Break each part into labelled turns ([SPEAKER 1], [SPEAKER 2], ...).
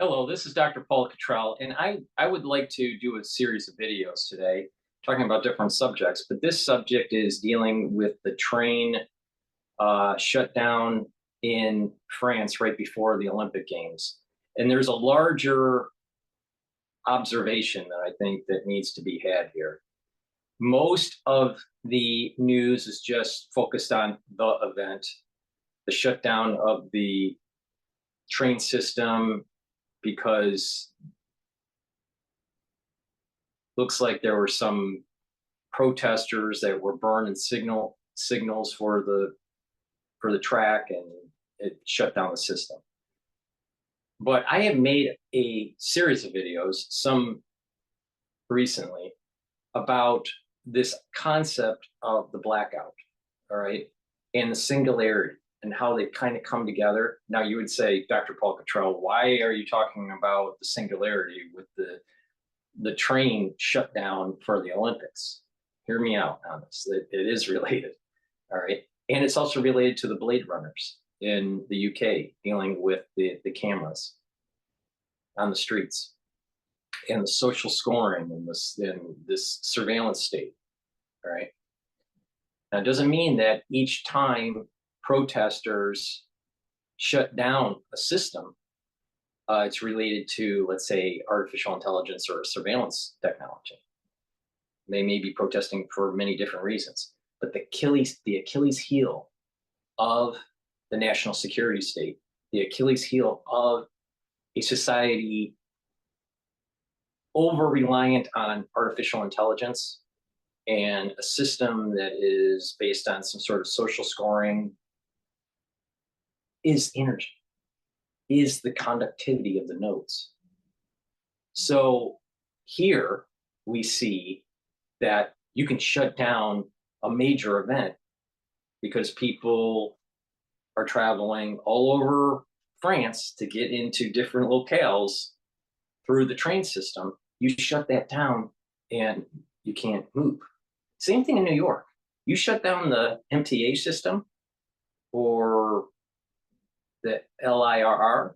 [SPEAKER 1] Hello, this is Dr. Paul Cottrell, and I would like to do a series of videos today talking about different subjects, but this subject is dealing with the train shutdown in France right before the Olympic Games. And there's a larger observation that I think that needs to be had here. Most of the news is just focused on the event, the shutdown of the train system, because looks like there were some protesters that were burning signals for the track, and it shut down the system. But I have made a series of videos, some recently, about this concept of the blackout, all right, and the singularity and how they kind of come together. Now you would say, Dr. Paul Cottrell, why are you talking about the singularity with the train shut down for the Olympics? Hear me out on this. It is related, all right? And it's also related to the Blade Runners in the UK dealing with the cameras on the streets and the social scoring in this surveillance state, all right? Now, it doesn't mean that each time protesters shut down a system, it's related to, let's say, artificial intelligence or surveillance technology. They may be protesting for many different reasons, but the Achilles heel of the national security state, the Achilles heel of a society over-reliant on artificial intelligence and a system that is based on some sort of social scoring, is energy, is the conductivity of the nodes. So here we see that you can shut down a major event because people are traveling all over France to get into different locales through the train system. You shut that down and you can't move. Same thing in New York. You shut down the MTA system or the LIRR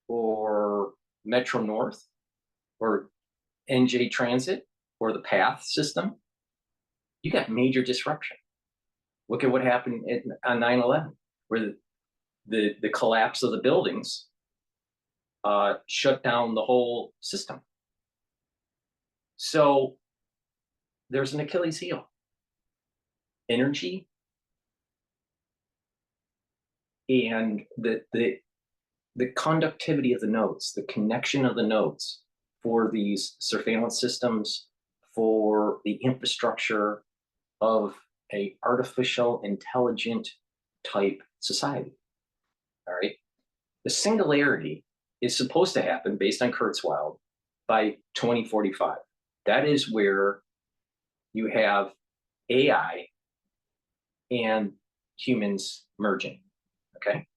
[SPEAKER 1] or Metro North or NJ Transit or the PATH system, you got major disruption. Look at what happened on 9/11, where the collapse of the buildings shut down the whole system. So there's an Achilles heel. Energy and the conductivity of the nodes, the connection of the nodes for these surveillance systems, for the infrastructure of a artificial intelligent type society. All right. The singularity is supposed to happen, based on Kurzweil, by 2045. That is where you have AI and humans merging. Okay.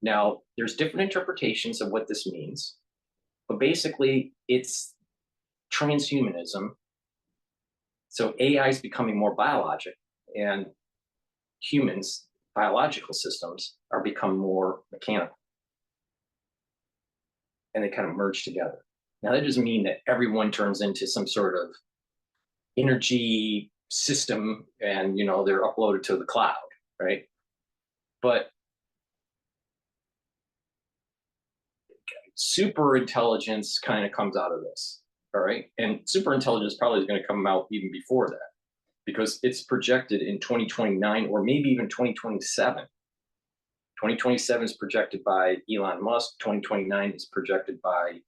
[SPEAKER 1] Now, there's different interpretations of what this means, but basically it's transhumanism. So AI is becoming more biologic, and humans, biological systems, are becoming more mechanical. And they kind of merge together. Now, that doesn't mean that everyone turns into some sort of energy system and, they're uploaded to the cloud, right? But super intelligence kind of comes out of this, all right? And super intelligence probably is going to come out even before that, because it's projected in 2029 or maybe even 2027. 2027 is projected by Elon Musk. 2029 is projected by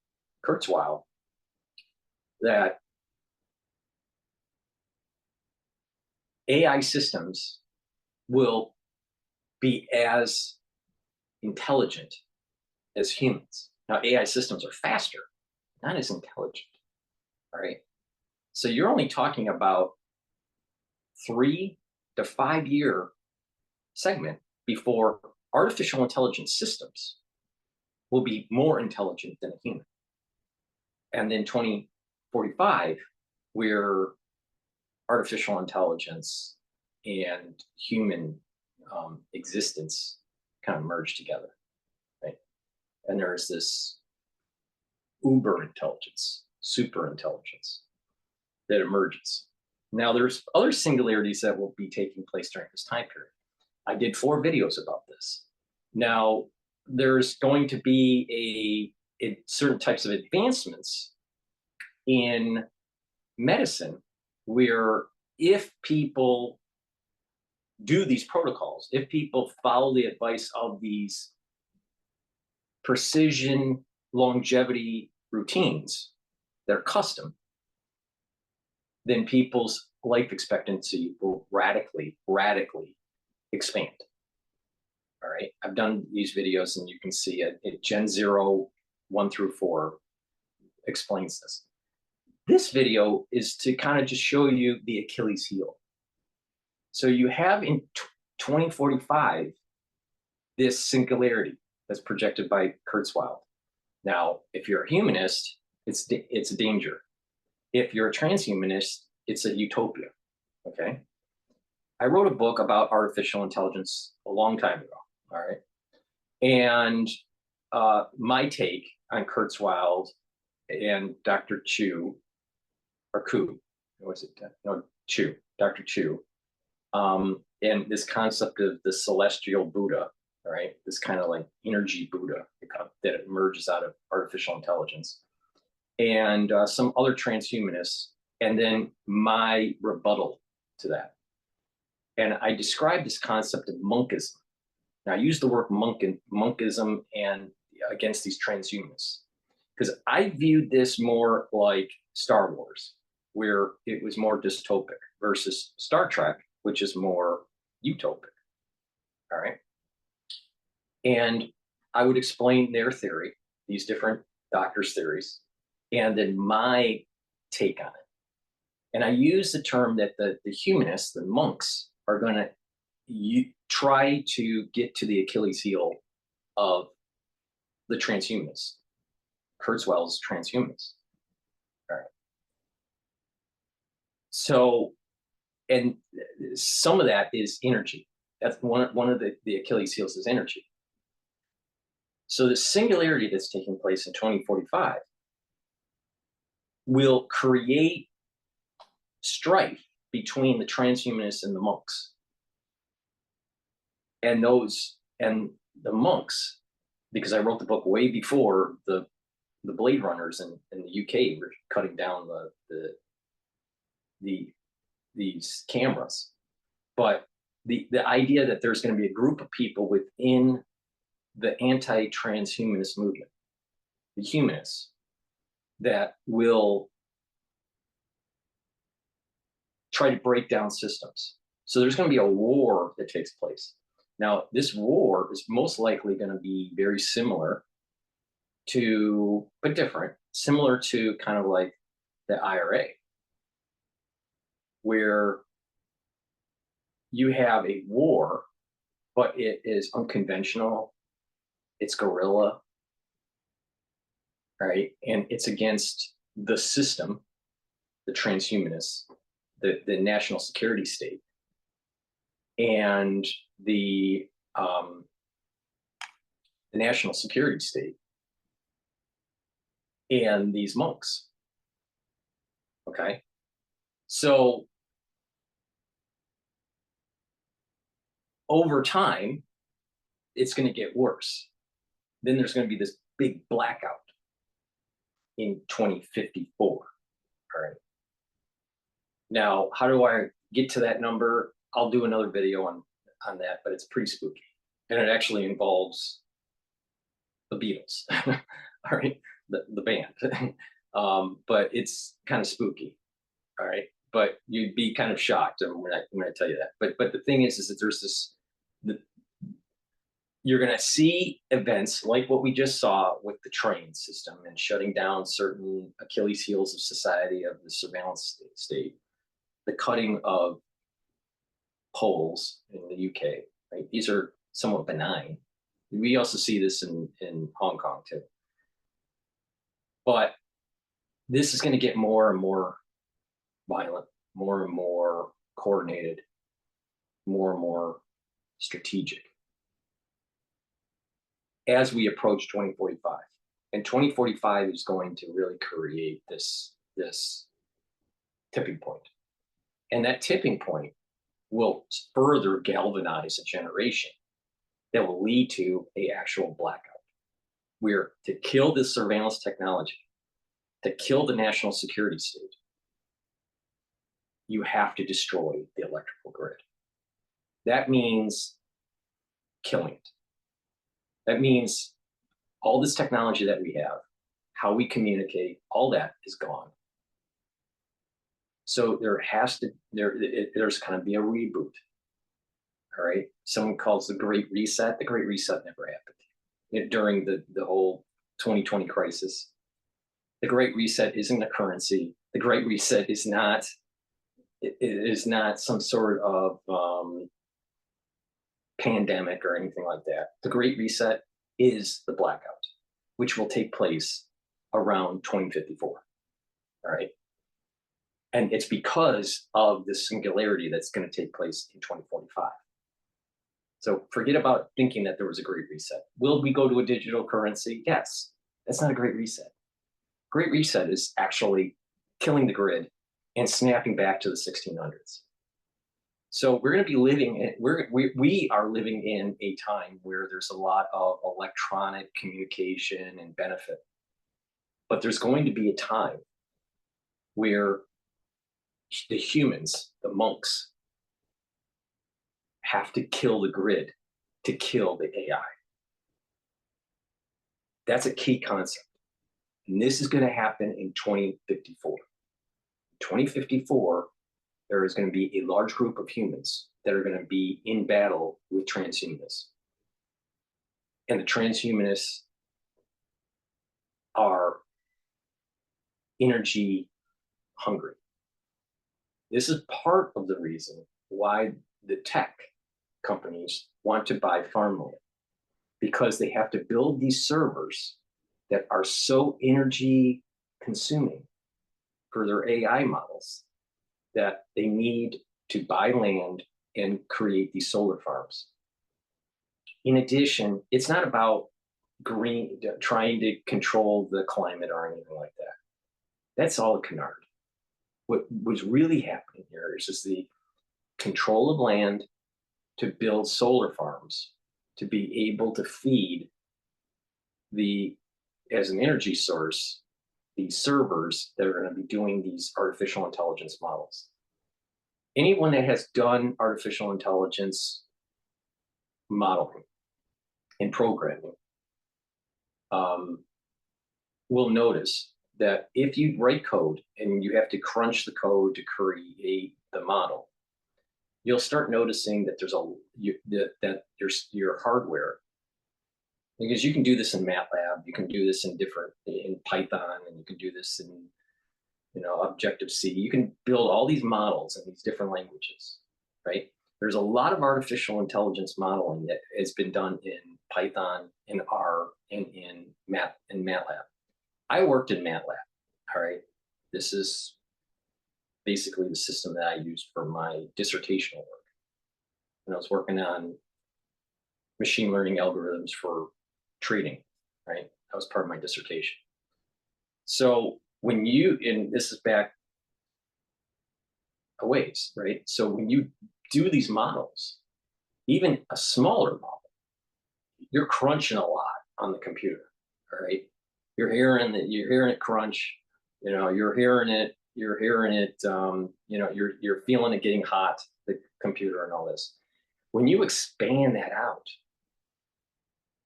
[SPEAKER 1] Kurzweil, that AI systems will be as intelligent as humans. Now, AI systems are faster, not as intelligent, all right? So you're only talking about 3 to 5 year segment before artificial intelligence systems will be more intelligent than a human. And then 2045, where artificial intelligence and human existence kind of merge together, right? And there's this uber intelligence, super intelligence that emerges. Now, there's other singularities that will be taking place during this time period. I did 4 videos about this. Now, there's going to be certain types of advancements in medicine where if people do these protocols, if people follow the advice of these precision longevity routines, they're custom, then people's life expectancy will radically expand. All right, I've done these videos and you can see it Gen 0, 1 through 4 explains this. This video is to kind of just show you the Achilles heel. So you have in 2045 this singularity that's projected by Kurzweil. Now, if you're a humanist, it's a danger. If you're a transhumanist, it's a utopia. Okay. I wrote a book about artificial intelligence a long time ago. All right. And my take on Kurzweil and Dr. Chu, or Ku, was it? No, Chu, Dr. Chu, and this concept of the celestial Buddha, all right, this kind of like energy Buddha that emerges out of artificial intelligence, and some other transhumanists, and then my rebuttal to that. And I described this concept of monkism. Now, I use the word monkism and against these transhumanists, because I viewed this more like Star Wars, where it was more dystopic, versus Star Trek, which is more utopic. All right. And I would explain their theory, these different doctors' theories, and then my take on it. And I use the term that the humanists, the monks, are going to try to get to the Achilles heel of the transhumanists. Kurzweil's transhumanists. All right. So, and some of that is energy. That's one of the Achilles heels is energy. So the singularity that's taking place in 2045 will create strife between the transhumanists and the monks. And the monks, because I wrote the book way before the Blade Runners in the UK were cutting down these cameras. But the idea that there's going to be a group of people within the anti-transhumanist movement, the humanists, that will try to break down systems. So there's going to be a war that takes place. Now, this war is most likely going to be very similar to, but different, similar to kind of like the IRA, where you have a war, but it is unconventional, it's guerrilla, right? And it's against the system, the transhumanists, the national security state, and the national security state, and these monks. Okay, so over time, it's going to get worse. Then there's going to be this big blackout in 2054. All right. Now, how do I get to that number? I'll do another video on that, but it's pretty spooky. And it actually involves the Beatles, all right, the band. But it's kind of spooky, all right? But you'd be kind of shocked when I tell you that. But the thing is that there's this, you're going to see events like what we just saw with the train system and shutting down certain Achilles heels of society, of the surveillance state, the cutting of poles in the UK, right? These are somewhat benign. We also see this in Hong Kong too. But this is going to get more and more violent, more and more coordinated, more and more strategic as we approach 2045. And 2045 is going to really create this tipping point. And that tipping point will further galvanize a generation that will lead to a actual blackout. We're to kill this surveillance technology, to kill the national security state, you have to destroy the electrical grid. That means killing it. That means all this technology that we have, how we communicate, all that is gone. So there's going to be a reboot. All right. Someone calls the Great Reset. The Great Reset never happened during the whole 2020 crisis. The Great Reset isn't a currency. The Great Reset is not. It is not some sort of pandemic or anything like that. The Great Reset is the blackout, which will take place around 2054. All right. And it's because of the singularity that's going to take place in 2045. So forget about thinking that there was a Great Reset. Will we go to a digital currency? Yes. That's not a Great Reset. Great Reset is actually killing the grid and snapping back to the 1600s. So we're going to be living, we are living in a time where there's a lot of electronic communication and benefit. But there's going to be a time where the humans, the monks, have to kill the grid to kill the AI. That's a key concept. And this is going to happen in 2054. 2054, there is going to be a large group of humans that are going to be in battle with transhumanists. And the transhumanists are energy hungry. This is part of the reason why the tech companies want to buy farmland, because they have to build these servers that are so energy consuming for their AI models that they need to buy land and create these solar farms. In addition, it's not about trying to control the climate or anything like that. That's all a canard. What was really happening here is just the control of land to build solar farms, to be able to feed as an energy source, these servers that are going to be doing these artificial intelligence models. Anyone that has done artificial intelligence modeling and programming will notice that if you write code and you have to crunch the code to create the model, you'll start noticing that there's your hardware, because you can do this in MATLAB, you can do this in Python, and you can do this in Objective-C. You can build all these models in these different languages, right? There's a lot of artificial intelligence modeling that has been done in Python, in R, and in MATLAB. I worked in MATLAB, all right? This is basically the system that I used for my dissertational work. And I was working on machine learning algorithms for trading, right? That was part of my dissertation. So and this is back a ways, right? So when you do these models, even a smaller model, you're crunching a lot on the computer, all right? You're hearing it crunch, you're hearing it, you're feeling it getting hot, the computer and all this. When you expand that out,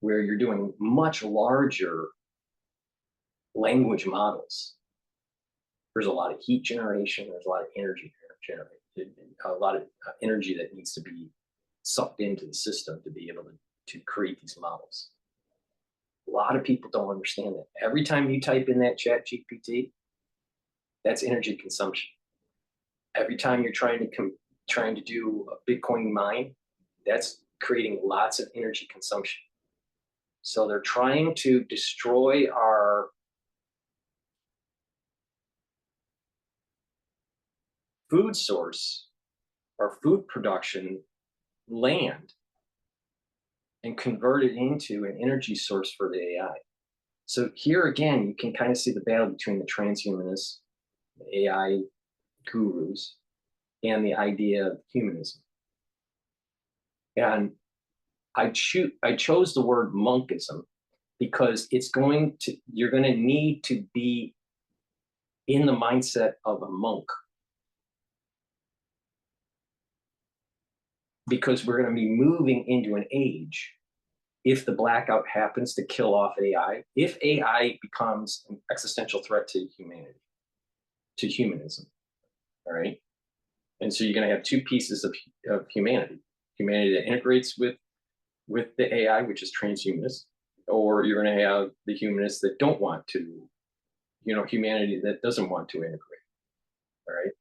[SPEAKER 1] where you're doing much larger language models, there's a lot of heat generation, there's a lot of energy generated, a lot of energy that needs to be sucked into the system to be able to create these models. A lot of people don't understand that. Every time you type in that chat GPT, that's energy consumption. Every time you're trying to do a Bitcoin mine, that's creating lots of energy consumption. So they're trying to destroy our food source, our food production land, and convert it into an energy source for the AI. So here again, you can kind of see the battle between the transhumanists, the AI gurus, and the idea of humanism. And I chose the word monkism because you're going to need to be in the mindset of a monk, because we're going to be moving into an age, if the blackout happens to kill off AI, if AI becomes an existential threat to humanity, to humanism, all right? And so you're going to have two pieces of humanity that integrates with the AI, which is transhumanist, or you're going to have the humanists that don't want to, humanity that doesn't want to integrate, all right?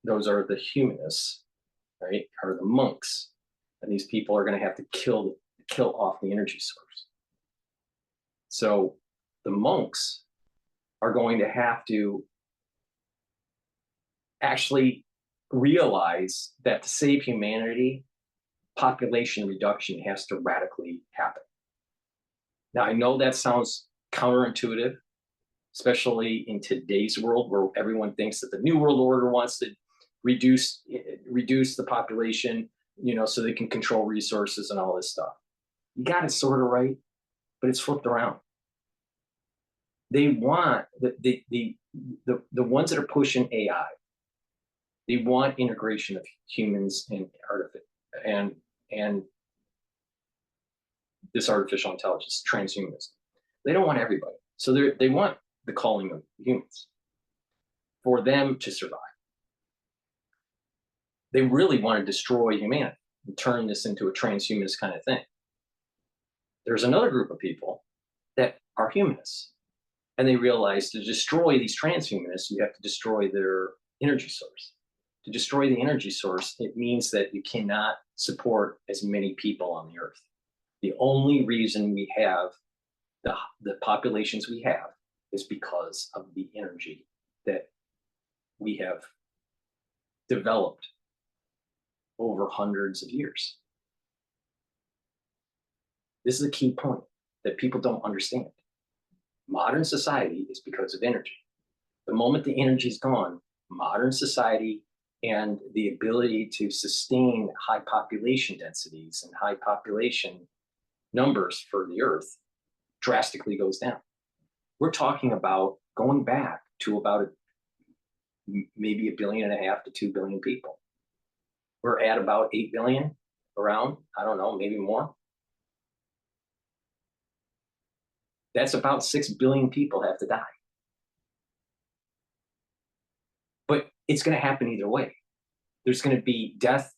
[SPEAKER 1] Those are the humanists, right, are the monks. And these people are going to have to kill off the energy source. So the monks are going to have to actually realize that to save humanity, population reduction has to radically happen. Now, I know that sounds counterintuitive, especially in today's world where everyone thinks that the New World Order wants to reduce the population, so they can control resources and all this stuff. You got it sort of right, but it's flipped around. They want the ones that are pushing AI. They want integration of humans and and this artificial intelligence, transhumanism. They don't want everybody. So they want the calling of humans for them to survive. They really want to destroy humanity and turn this into a transhumanist kind of thing. There's another group of people that are humanists, and they realize to destroy these transhumanists, you have to destroy their energy source. To destroy the energy source, it means that you cannot support as many people on the earth. The only reason we have the populations we have is because of the energy that we have developed over hundreds of years. This is a key point that people don't understand. Modern society is because of energy. The moment the energy is gone, modern society and the ability to sustain high population densities and high population numbers for the earth drastically goes down. We're talking about going back to about maybe 1.5 billion to 2 billion people. We're at about 8 billion around, I don't know, maybe more. That's about 6 billion people have to die. But it's going to happen either way. There's going to be death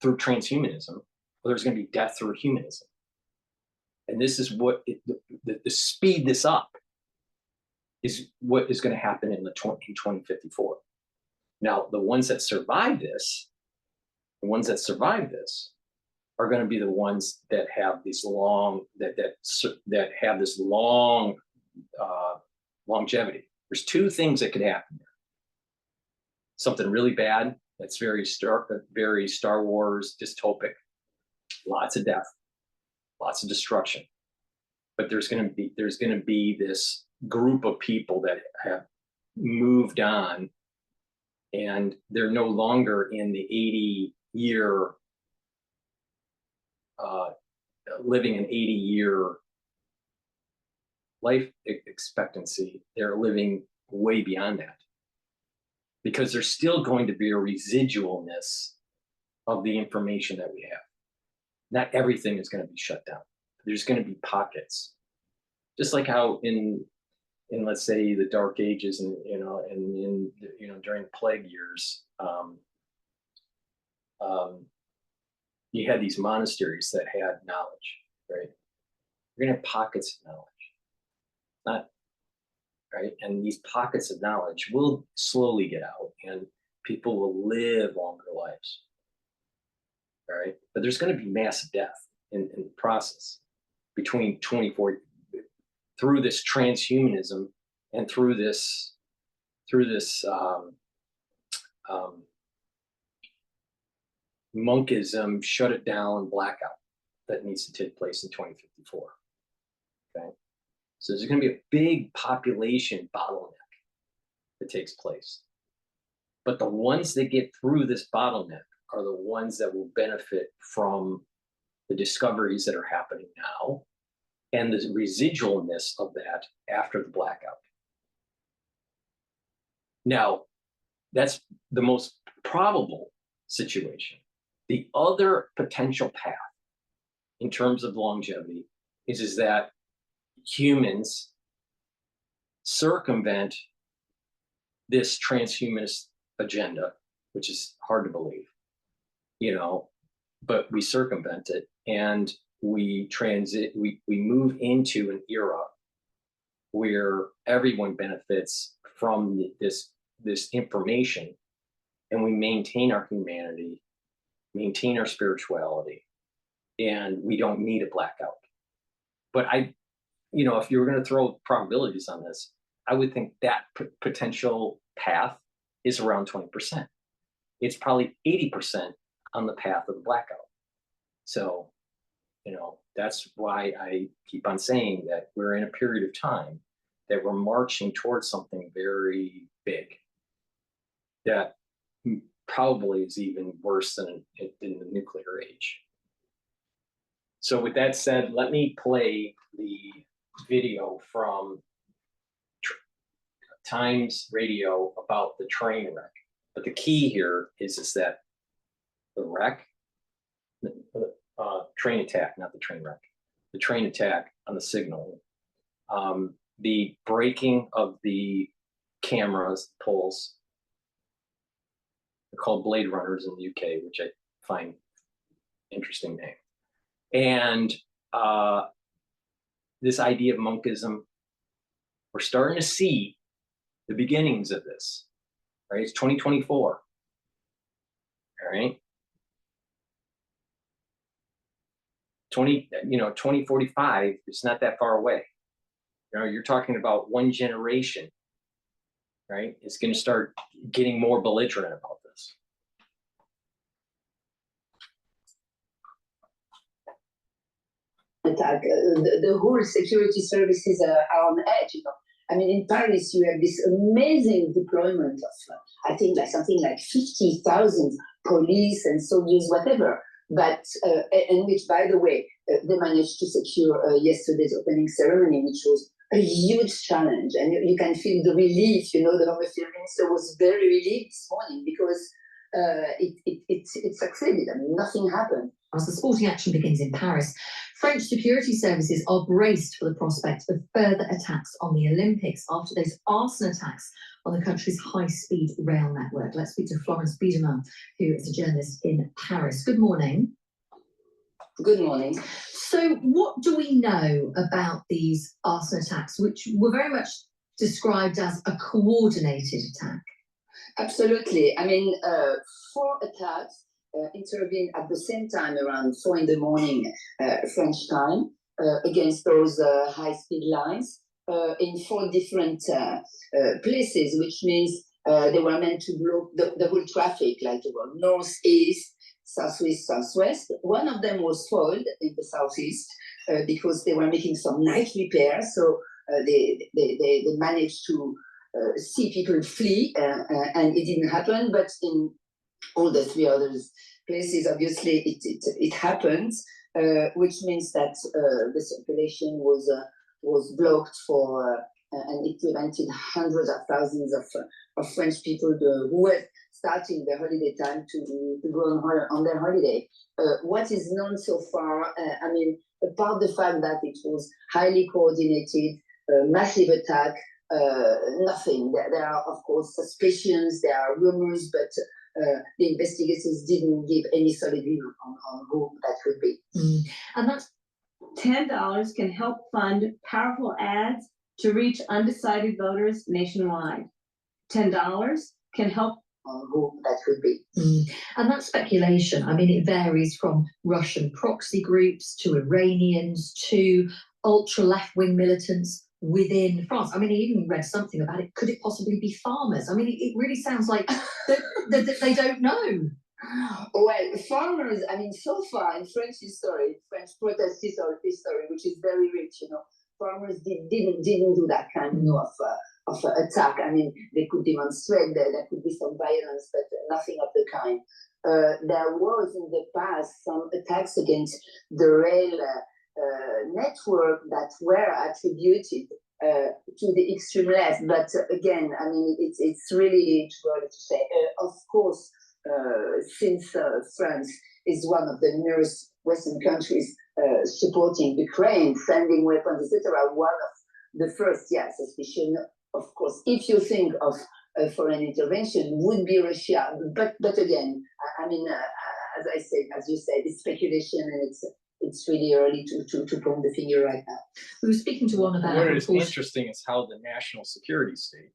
[SPEAKER 1] through transhumanism, or there's going to be death through humanism. And this is what the speed this up is what is going to happen in 2054. Now, the ones that survive this are going to be the ones that have these long that have this long longevity. There's two things that could happen there. Something really bad that's very Star Wars dystopic, lots of death, lots of destruction. But there's going to be this group of people that have moved on, and they're no longer in the 80-year living an 80-year life expectancy. They're living way beyond that, because there's still going to be a residualness of the information that we have. Not everything is going to be shut down. There's going to be pockets, just like how in let's say the Dark Ages, and during the plague years, you had these monasteries that had knowledge, right? You're going to have pockets of knowledge, not right, and these pockets of knowledge will slowly get out, and people will live longer lives. All right, but there's going to be mass death in the process between 2040 through this transhumanism and through this monkism, shut it down, blackout that needs to take place in 2054. Okay, So there's going to be a big population bottleneck that takes place. But the ones that get through this bottleneck are the ones that will benefit from the discoveries that are happening now and the residualness of that after the blackout. Now, that's the most probable situation. The other potential path in terms of longevity is that humans circumvent this transhumanist agenda, which is hard to believe, but we circumvent it and we move into an era where everyone benefits from this information, and we maintain our humanity, maintain our spirituality, and we don't need a blackout. But if you were going to throw probabilities on this, I would think that potential path is around 20%. It's probably 80% on the path of the blackout. So, that's why I keep on saying that we're in a period of time that we're marching towards something very big that probably is even worse than in the nuclear age. So with that said, let me play the video from Times Radio about the train wreck. But the key here is that the wreck, train attack, not the train wreck, the train attack on the signal, the breaking of the cameras, poles, they're called Blade Runners in the UK, which I find interesting name. And this idea of monkism, we're starting to see the beginnings of this, right? It's 2024, all right? 2045, it's not that far away. You're talking about one generation, right? It's going to start getting more belligerent about this.
[SPEAKER 2] Attack. The whole security services are on edge. I mean, in Paris, you have this amazing deployment of, I think, something like 50,000 police and soldiers, whatever. But in which, by the way, they managed to secure yesterday's opening ceremony, which was a huge challenge. And you can feel the relief. The Home Affairs Minister was very relieved this morning because it succeeded. I mean, nothing happened.
[SPEAKER 3] As the sporting action begins in Paris, French security services are braced for the prospect of further attacks on the Olympics after those arson attacks on the country's high-speed rail network. Let's speak to Florence Biedermann, who is a journalist in Paris. Good morning.
[SPEAKER 2] Good morning.
[SPEAKER 3] So what do we know about these arson attacks, which were very much described as a coordinated attack?
[SPEAKER 2] Absolutely. I mean, 4 attacks intervened at the same time around 4 in the morning French time against those high-speed lines in 4 different places, which means they were meant to block the whole traffic, like the northeast, southwest, southwest. One of them was foiled in the southeast because they were making some night repairs, so they managed to see people flee, and it didn't happen. But in all the 3 other places, obviously, it happened, which means that the circulation was blocked for, and it prevented hundreds of thousands of French people who were starting their holiday time to go on their holiday. What is known so far, I mean, apart the fact that it was highly coordinated, massive attack, nothing. There are, of course, suspicions, there are rumors, but the investigators didn't give any solid view on who that could be.
[SPEAKER 3] And that's
[SPEAKER 4] $10 can help fund powerful ads to reach undecided voters nationwide. $10 can help
[SPEAKER 2] on who that could be.
[SPEAKER 3] And that speculation, I mean, it varies from Russian proxy groups to Iranians to ultra left-wing militants within France. I mean, I even read something about it. Could it possibly be farmers? I mean, it really sounds like they don't know.
[SPEAKER 2] Well, farmers, I mean, so far in French history, French protest history, which is very rich, farmers didn't do that kind of attack. I mean, they could demonstrate that there could be some violence, but nothing of the kind. There was in the past some attacks against the rail network that were attributed to the extreme left. But again, I mean, it's really too early to say. Of course, since France is one of the nearest Western countries supporting Ukraine, sending weapons, etc., one of the first, suspicion, of course, if you think of a foreign intervention, would be Russia. But again, I mean, as you said, it's speculation, and it's really early to point the finger right now.
[SPEAKER 3] We were speaking to one of our
[SPEAKER 1] What is
[SPEAKER 3] reporters.
[SPEAKER 1] interesting is how the national security state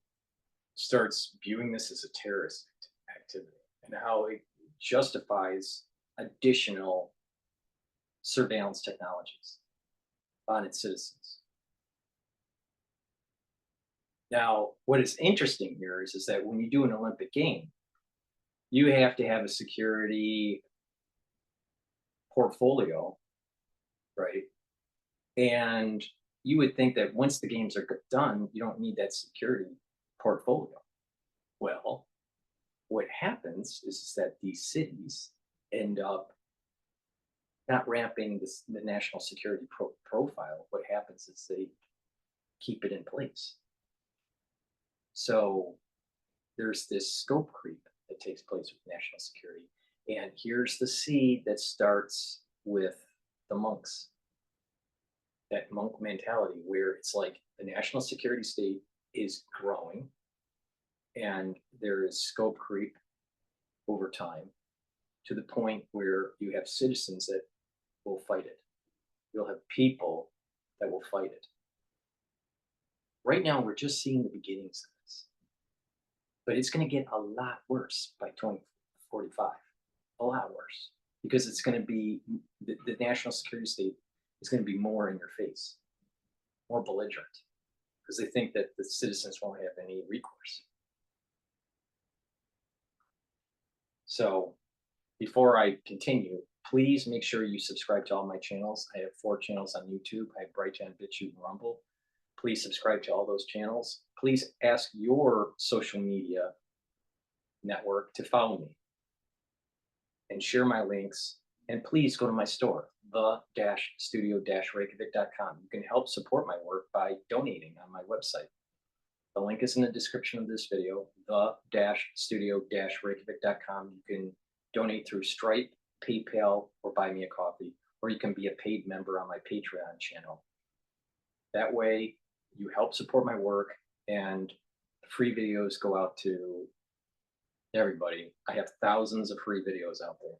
[SPEAKER 1] starts viewing this as a terrorist activity, and how it justifies additional surveillance technologies on its citizens. Now, what is interesting here is that when you do an Olympic game, you have to have a security portfolio, right? And you would think that once the games are done, you don't need that security portfolio. Well, what happens is that these cities end up not ramping the national security profile. What happens is they keep it in place. So there's this scope creep that takes place with national security. And here's the seed that starts with the monks. That monk mentality where it's like the national security state is growing and there is scope creep over time to the point where you have citizens that will fight it. You'll have people that will fight it. Right now, we're just seeing the beginnings of this, but it's going to get a lot worse by 2045, a lot worse, because it's going to be, the national security state is going to be more in your face, more belligerent, because they think that the citizens won't have any recourse. So before I continue, please make sure you subscribe to all my channels. I have 4 channels on YouTube. I have Brighteon, Bitchute, and Rumble. Please subscribe to all those channels. Please ask your social media network to follow me and share my links. And please go to my store, the-studio-reykjavik.com. You can help support my work by donating on my website. The link is in the description of this video, the-studio-reykjavik.com. You can donate through Stripe, PayPal, or buy me a coffee, or you can be a paid member on my Patreon channel. That way, you help support my work, and free videos go out to everybody. I have thousands of free videos out there.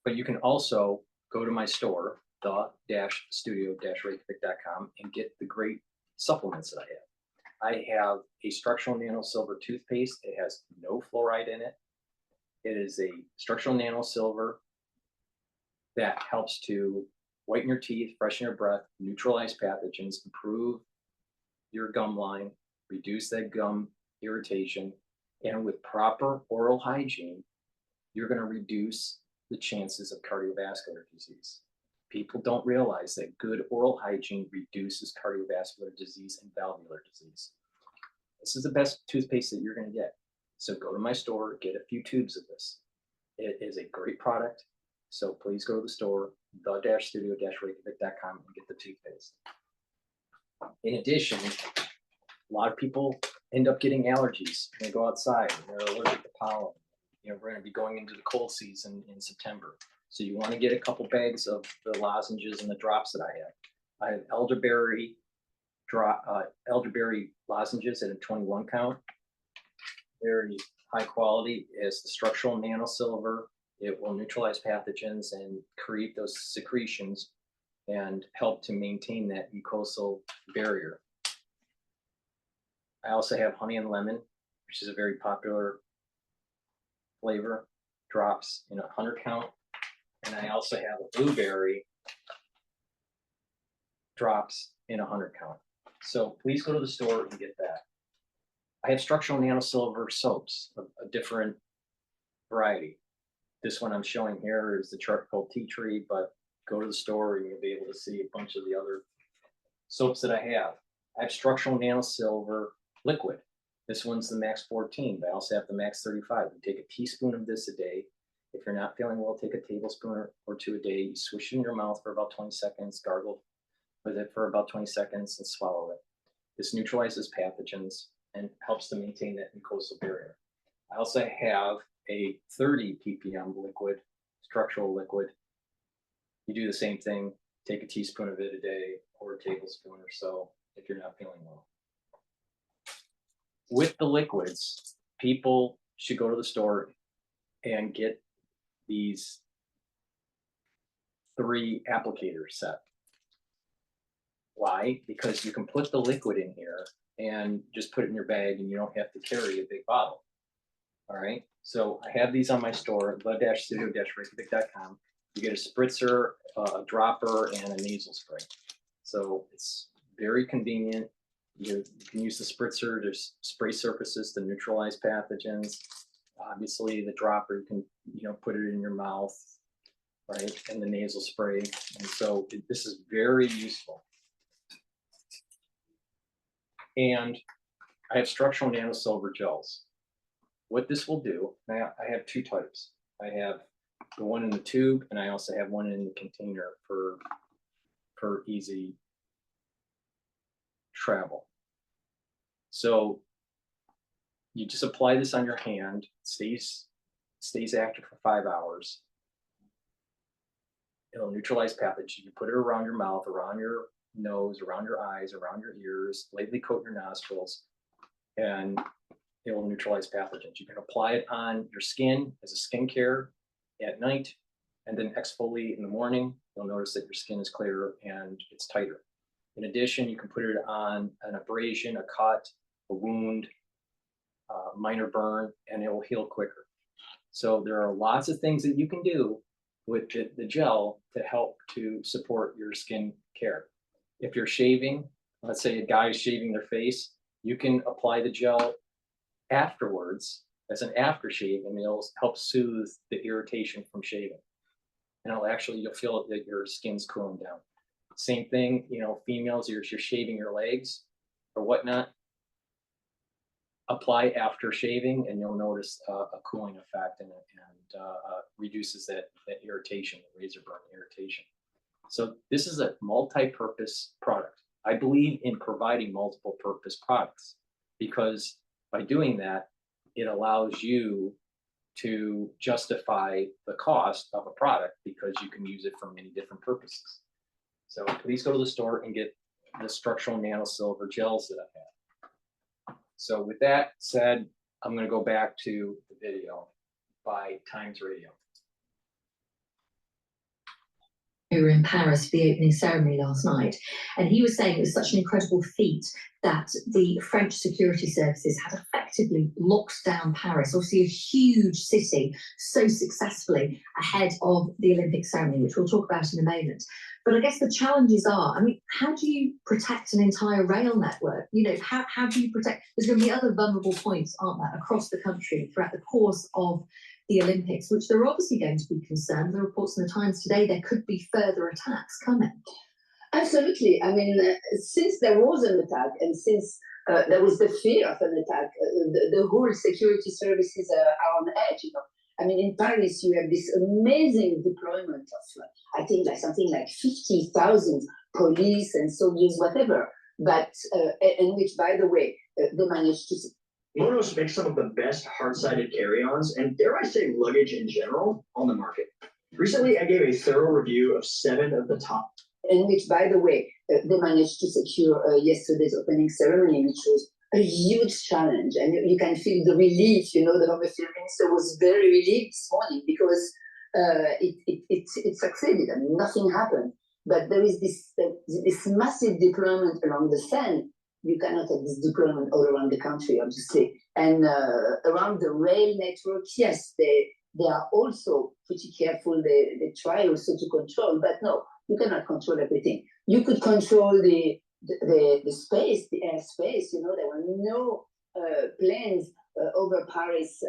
[SPEAKER 1] But you can also go to my store, the-studio-reykjavik.com, and get the great supplements that I have. I have a structural nano silver toothpaste. It has no fluoride in it. It is a structural nano silver that helps to whiten your teeth, freshen your breath, neutralize pathogens, improve your gum line, reduce that gum irritation, and with proper oral hygiene, you're going to reduce the chances of cardiovascular disease. People don't realize that good oral hygiene reduces cardiovascular disease and valvular disease. This is the best toothpaste that you're going to get. So go to my store, get a few tubes of this. It is a great product. So please go to the store, the-studio-reykjavik.com, and get the toothpaste. In addition, a lot of people end up getting allergies when they go outside and they're allergic to pollen. You know, we're going to be going into the cold season in September. So you want to get a couple bags of the lozenges and the drops that I have. I have elderberry lozenges at a 21 count. Very high quality. It's the structural nano silver. It will neutralize pathogens and create those secretions and help to maintain that mucosal barrier. I also have honey and lemon, which is a very popular flavor, drops in a 100 count. And I also have a blueberry drops in a 100 count. So please go to the store and get that. I have structural nano silver soaps, a different variety. This one I'm showing here is the charcoal tea tree, but go to the store and you'll be able to see a bunch of the other Soaps that I have structural nanosilver liquid. This one's the max 14, but I also have the max 35. You take a teaspoon of this a day. If you're not feeling well, take a tablespoon or two a day. You swish it in your mouth for about 20 seconds, gargle with it for about 20 seconds, and swallow it. This neutralizes pathogens and helps to maintain that mucosal barrier. I also have a 30 ppm liquid, structural liquid. You do the same thing, take a teaspoon of it a day or a tablespoon or so if you're not feeling well. With the liquids, people should go to the store and get these 3 applicator set. Why? Because you can put the liquid in here and just put it in your bag and you don't have to carry a big bottle. All right, so I have these on my store, blood-studio-reykjavik.com. You get a spritzer, a dropper, and a nasal spray. So it's very convenient. You can use the spritzer to spray surfaces to neutralize pathogens. Obviously, the dropper, you can put it in your mouth, right, and the nasal spray. And so this is very useful. And I have structural nanosilver gels. What this will do, now I have 2 types. I have the one in the tube, and I also have one in the container for easy travel. So you just apply this on your hand, stays active for 5 hours. It'll neutralize pathogens. You put it around your mouth, around your nose, around your eyes, around your ears, lightly coat your nostrils, and it will neutralize pathogens. You can apply it on your skin as a skincare at night, and then exfoliate in the morning. You'll notice that your skin is clearer and it's tighter. In addition, you can put it on an abrasion, a cut, a wound, minor burn, and it will heal quicker. So there are lots of things that you can do with the gel to help to support your skin care. If you're shaving, let's say a guy is shaving their face, you can apply the gel afterwards as an aftershave, and it'll help soothe the irritation from shaving. And you'll feel that your skin's cooling down. Same thing, females, you're shaving your legs or whatnot, apply after shaving, and you'll notice a cooling effect, and reduces that irritation, the razor burn irritation. So this is a multi-purpose product. I believe in providing multiple purpose products, because by doing that, it allows you to justify the cost of a product because you can use it for many different purposes. So please go to the store and get the structural nanosilver gels that I have. So with that said, I'm going to go back to the video by Times Radio.
[SPEAKER 3] We were in Paris for the opening ceremony last night, and he was saying it was such an incredible feat that the French security services had effectively locked down Paris, obviously a huge city, so successfully ahead of the Olympic ceremony, which we'll talk about in a moment. But I guess the challenges are, how do you protect an entire rail network? How do you protect? There's going to be other vulnerable points, aren't there, across the country throughout the course of the Olympics, which there are obviously going to be concerned. The reports in the Times today, there could be further attacks coming.
[SPEAKER 2] Absolutely. Since there was an attack, and since there was the fear of an attack, the whole security services are on edge. In Paris, you have this amazing deployment of, I think, something like 50,000 police and soldiers, whatever. But in which, by the way, they managed to.
[SPEAKER 5] Monos make some of the best hard-sided carry-ons, and dare I say luggage in general, on the market. Recently, I gave a thorough review of 7 of the top.
[SPEAKER 2] In which, by the way, they managed to secure yesterday's opening ceremony, which was a huge challenge. And you can feel the relief, the Home Affairs Minister was very relieved this morning because it succeeded. Nothing happened. But there is this massive deployment along the Seine. You cannot have this deployment all around the country, obviously. And around the rail network, yes, they are also pretty careful. They try also to control, but no, you cannot control everything. You could control the space, the airspace. There were no planes over Paris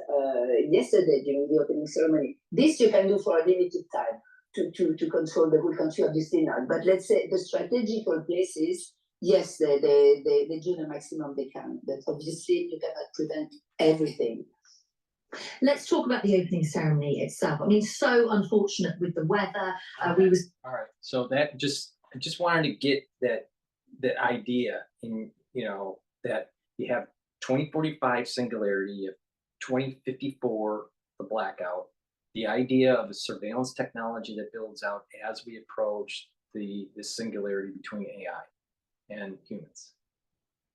[SPEAKER 2] yesterday during the opening ceremony. This you can do for a limited time to control the whole country, obviously not. But let's say the strategical places, yes, they do the maximum they can, but obviously you cannot prevent everything.
[SPEAKER 3] Let's talk about the opening ceremony itself. I mean, so unfortunate with the weather.
[SPEAKER 1] All right. So that I just wanted to get that idea in, that you have 2045 singularity, you have 2054 the blackout. The idea of a surveillance technology that builds out as we approach the singularity between AI and humans.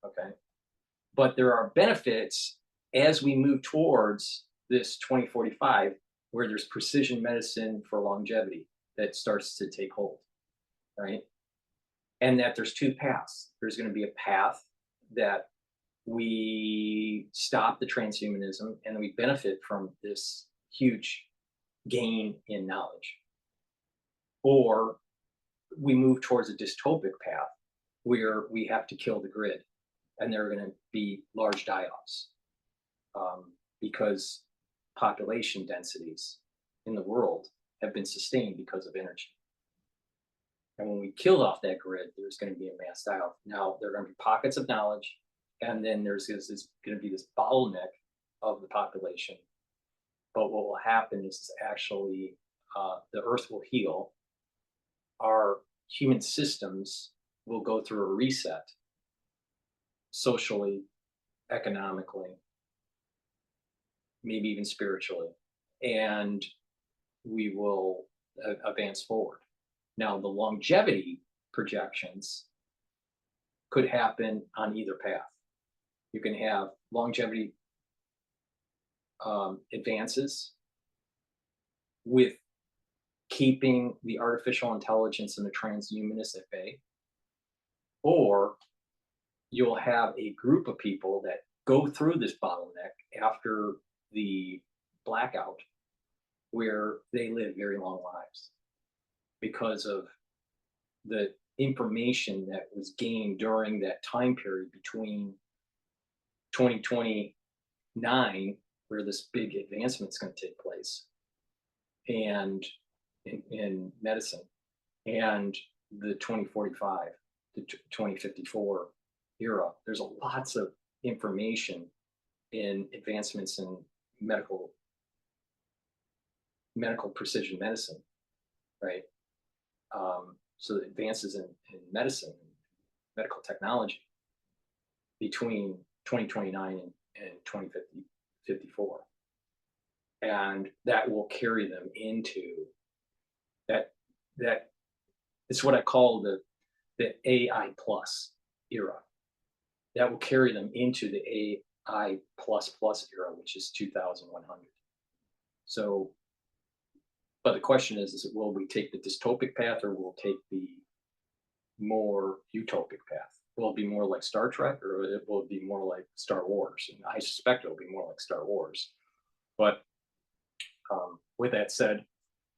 [SPEAKER 1] Okay. But there are benefits as we move towards this 2045, where there's precision medicine for longevity that starts to take hold, right? And that there's two paths. There's going to be a path that we stop the transhumanism and we benefit from this huge gain in knowledge. Or we move towards a dystopic path where we have to kill the grid and there are going to be large die-offs because population densities in the world have been sustained because of energy. And when we kill off that grid, there's going to be a mass die-off. Now, there are going to be pockets of knowledge, and then there's going to be this bottleneck of the population. But what will happen is actually the Earth will heal. Our human systems will go through a reset, socially, economically, maybe even spiritually, and we will advance forward. Now, the longevity projections could happen on either path. You can have longevity advances with keeping the artificial intelligence and the transhumanists at bay, or you'll have a group of people that go through this bottleneck after the blackout where they live very long lives because of the information that was gained during that time period between 2029, where this big advancement is going to take place, and in medicine, and the 2045, the 2054 era. There's lots of information in advancements in medical precision medicine, right? So the advances in medicine, medical technology between 2029 and 2054. And that will carry them into that it's what I call the AI plus era. That will carry them into the AI plus era, which is 2100. So, but the question is will we take the dystopic path or will we take the more utopic path? Will it be more like Star Trek or will it be more like Star Wars? And I suspect it'll be more like Star Wars. But with that said,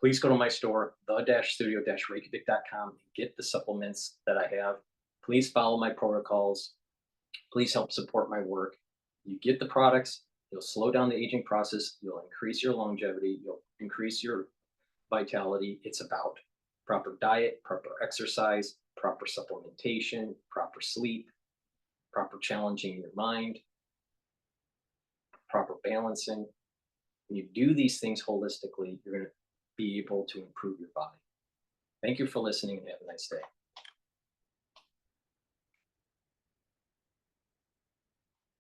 [SPEAKER 1] please go to my store, the-studio-reykjavik.com, and get the supplements that I have. Please follow my protocols. Please help support my work. You get the products, you'll slow down the aging process, you'll increase your longevity, you'll increase your vitality. It's about proper diet, proper exercise, proper supplementation, proper sleep, proper challenging your mind, proper balancing. When you do these things holistically, you're going to be able to improve your body. Thank you for listening and have a nice day.